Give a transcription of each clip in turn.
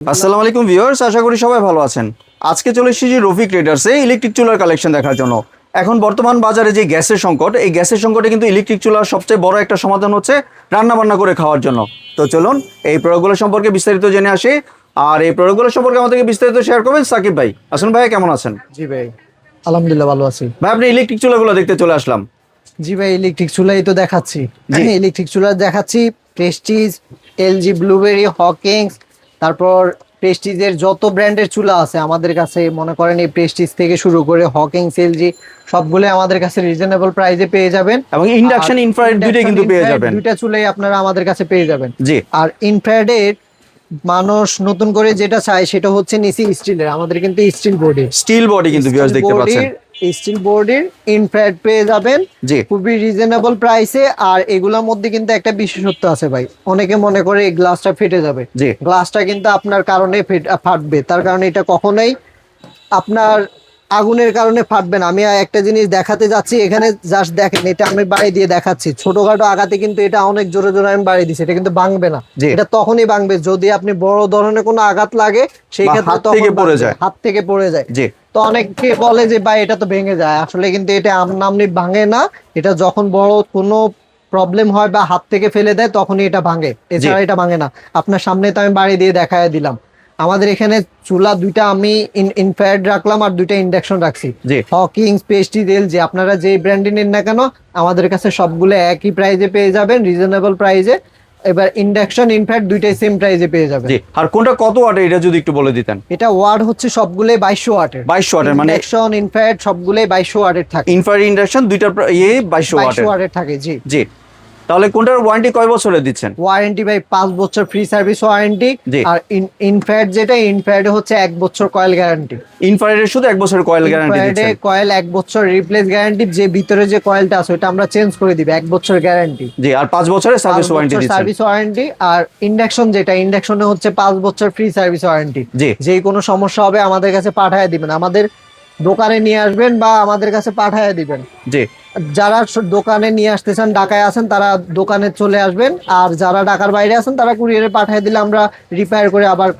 আসসালামু আলাইকুম ভিউয়ার্স, আশা করি সবাই ভালো আছেন। আজকে চলে এসেছি রফিক ট্রেডার্সে ইলেকট্রিক চুলার কালেকশন দেখার জন্য। এখন বর্তমান বাজারে যে গ্যাসের সংকট, এই গ্যাসের সংকটে কিন্তু ইলেকট্রিক চুলার সবচেয়ে বড় একটা সমাধান হচ্ছে রান্না বান্না করে খাওয়ার জন্য। তো চলুন এই প্রোডাক্টগুলো সম্পর্কে বিস্তারিত জেনে আসি। আর এই প্রোডাক্টগুলো সম্পর্কে আমাদেরকে বিস্তারিত শেয়ার করবেন সাকিব ভাই। আসুন ভাই, কেমন আছেন? জি ভাই, আলহামদুলিল্লাহ ভালো আছি ভাই, আপনি ইলেকট্রিক চুলাগুলো দেখতে চলে আসলাম। জি ভাই, ইলেকট্রিক চুলাই তো দেখাচ্ছি। ইলেকট্রিক চুলা দেখাচ্ছি, প্রেস্টিজ, এলজি, ব্লুবেরি, হকিংস, তারপর প্রেস্টিজের যত ব্র্যান্ডের চুলা আছে আমাদের কাছে, মনে করেন এই প্রেস্টিজ থেকে শুরু করে হকিংস, এলজি সবগুলো আমাদের কাছে রিজনেবল প্রাইসে পেয়ে যাবেন। এবং ইন্ডাকশন ইনফ্রারেড দুটোই কিন্তু পেয়ে যাবেন। দুইটা চুলাই আপনারা আমাদের কাছে পেয়ে যাবেন। জি। আর ইনফ্রারেড মানুষ নতুন করে যেটা চায় সেটা হচ্ছে নিচে স্টিলের, আমাদের কিন্তু স্টিল বডি কিন্তু ভিউয়ার্স দেখতে পাচ্ছেন। স্টিল বডির ইনফ্রারেড পেয়ে যাবেন খুবই রিজনেবল প্রাইসে। আর এগুলোর মধ্যে কিন্তু একটা বিশেষত্ব আছে ভাই, অনেকে মনে করে এই গ্লাসটা ফেটে যাবে, গ্লাসটা কিন্তু আপনার কারণে ফাটবে। তার কারণে এটা কখনোই আপনার আগুনের কারণে ফাটবে না। আমি একটা জিনিস দেখাতে যাচ্ছি, এখানে জাস্ট দেখেন, এটা আমি বাড়ি দিয়ে দেখাচ্ছি। ছোটখাটো আঘাতে কিন্তু এটা অনেক জোরে জোরে আমি বাড়ি দিচ্ছি, এটা কিন্তু ভাঙবে না। এটা তখনই ভাঙবে যদি আপনি বড় ধরনের কোনো আঘাত লাগে, সেই ক্ষেত্রে হাত থেকে পড়ে যায়। তো অনেকে বলে যে ভাই এটা তো ভেঙে যায়, আসলে কিন্তু এটা আমনামনি ভাঙে না। এটা যখন বড় কোনো প্রবলেম হয় বা হাত থেকে ফেলে দেয় তখনই এটা ভাঙে, এছাড়া এটা ভাঙে না। আপনার সামনে তো আমি বাড়ি দিয়ে দেখায় দিলাম। আমাদের এখানে চুলা দুইটা আমি ইনফ্রারেড রাখলাম আর দুইটা ইন্ডাকশন রাখছি, হকিংস, প্রেস্টিজ, এলজি। আপনারা যে ব্র্যান্ডে নেন না কেন আমাদের কাছে সবগুলো একই প্রাইসে পেয়ে যাবেন, রিজনেবল প্রাইসে। এবার ইন্ডাকশন ইনফ্যাক্ট দুইটাই সেম প্রাইসে পেয়ে যাবেন। আর কোনটা কত ওয়াটের এটা যদি একটু বলে দিতেন। এটা ওয়াট হচ্ছে সবগুলোই 2200 ওয়াটের। 2200 ওয়াটের মানে ইন্ডাকশন ইনফ্যাক্ট সবগুলোই 2200 ওয়াটের থাকে। ইনফ্রারেড ইন্ডাকশন দুইটা 2200 ওয়াটের থাকে। জি জি। তাহলে কোনটার ওয়ারেন্টি কয় বছরের দিচ্ছেন? ওয়ারেন্টি ভাই 5 বছর ফ্রি সার্ভিস ওয়ারেন্টি। আর ইনফ্রারেড যেটা, ইনফ্রারেড হচ্ছে 1 বছর কয়েল গ্যারান্টি। ইনফ্রারেডের শুধু 1 বছর কয়েল গ্যারান্টি দিচ্ছেন। কয়েল 1 বছর রিপ্লেস গ্যারান্টি, যে ভিতরে যে কয়েলটা আছে ওটা আমরা চেঞ্জ করে দিব, 1 বছর গ্যারান্টি। জি। আর 5 বছরের সার্ভিস ওয়ারেন্টি দিচ্ছেন। Service warranty. আর ইন্ডাকশন যেটা, ইন্ডাকশনে হচ্ছে 5 বছর ফ্রি সার্ভিস ওয়ারেন্টি। যে কোনো সমস্যা হবে আমাদের কাছে পাঠায় দিবেন, আমাদের দোকানে নিয়ে আসবেন বা আমাদের কাছে পাঠায় দিবেন। জি। যারা দোকানে নিয়ে আসতে চান, ঢাকায় আছেন, তারা দোকানে চলে আসবেন। আর যারা ঢাকার বাইরে আছেন তারা কুরিয়ারে পাঠিয়ে দিলে আমরা রিপেয়ার করে আবার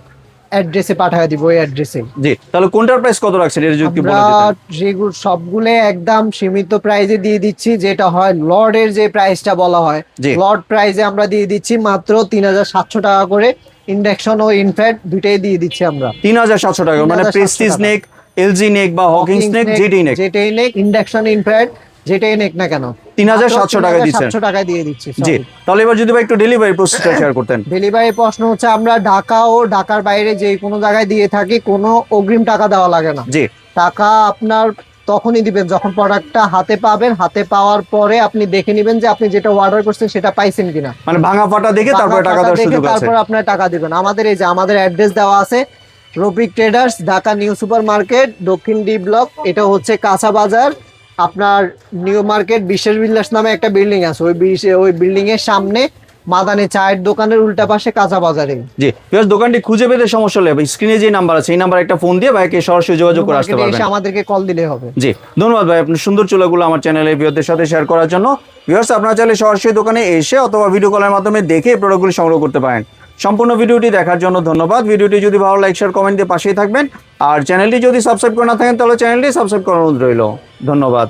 অ্যাড্রেসে পাঠিয়ে দিব, ওই অ্যাড্রেসে। জি। তাহলে কোনটার প্রাইস কত রাখছেন এটা যদি একটু বলে দিতেন। যেগুলো সবগুলো একদম সীমিত প্রাইসে দিয়ে দিচ্ছি, যেটা হয় লর্ডের যে প্রাইসটা বলা হয়, লর্ড প্রাইসে আমরা দিয়ে দিচ্ছি মাত্র 3700 টাকা করে। ইন্ডাকশন ও ইনফ্যাক্ট দুইটাই দিয়ে দিচ্ছি আমরা 3700 টাকা। মানে প্রেস্টিজ নেক, এলজি নেক বা হকিংস নেক, যেটাই নেক, ইন্ডাকশন ইনফ্যাক্ট যেটাই নেক না কেন 3700 টাকা দিচ্ছেন। 700 টাকা দিয়ে দিচ্ছি। জি। তাহলে এবার যদি ভাই একটু ডেলিভারি প্রসেসটা শেয়ার করতেন। ডেলিভারি প্রশ্ন হচ্ছে, আমরা ঢাকা ও ঢাকার বাইরে যে কোনো জায়গায় দিয়ে থাকি, কোনো অগ্রিম টাকা দেওয়া লাগে না। জি। টাকা আপনার তখনই দিবেন যখন প্রোডাক্টটা হাতে পাবেন। হাতে পাওয়ার পরে আপনি দেখে নেবেন যে আপনি যেটা অর্ডার করছেন সেটা পাইছেন কিনা। মানে ভাঙা ফাটা দেখে তারপরে টাকা দেওয়ার সুযোগ আছে। তারপর আপনার টাকা দিবেন। আমাদের এই যে আমাদের অ্যাড্রেস দেওয়া আছে, Rafiq traders, Dhaka new super market, দক্ষিণ ডি ব্লক। এটা হচ্ছে কাঁচা বাজার। আপনার নিউ মার্কেট বিশেষ বিলাস নামে একটা বিল্ডিং আছে, ওই বিল্ডিং এর সামনে মাদানি চায়ের দোকানের উল্টা পাশে কাঁচা বাজারে। জি। প্লাস দোকানটি খুঁজে পেতে সমস্যা হলে স্ক্রিনে যে নাম্বার আছে এই নাম্বারে একটা ফোন দিয়ে ভাইকে সরাসরি যোগাযোগ করে আসতে পারবেন। আমাদেরকে কল দিলে হবে। জি। ধন্যবাদ ভাই আপনার সুন্দর চুলাগুলো আমার চ্যানেলে ভিউয়ারদের সাথে শেয়ার করার জন্য। ভিউয়ার্স, আপনারা চাইলে সরাসরি দোকানে এসে অথবা ভিডিও কলের মাধ্যমে দেখে প্রোডাক্টগুলো সংগ্রহ করতে পারেন। সম্পূর্ণ ভিডিওটি দেখার জন্য ধন্যবাদ। ভিডিওটি যদি ভালো লাইক, শেয়ার, কমেন্ট দিয়ে পাশেই থাকবেন। আর চ্যানেলটি যদি সাবস্ক্রাইব করে না থাকেন তাহলে চ্যানেলটি সাবস্ক্রাইব করার অনুরোধ রইল। ধন্যবাদ।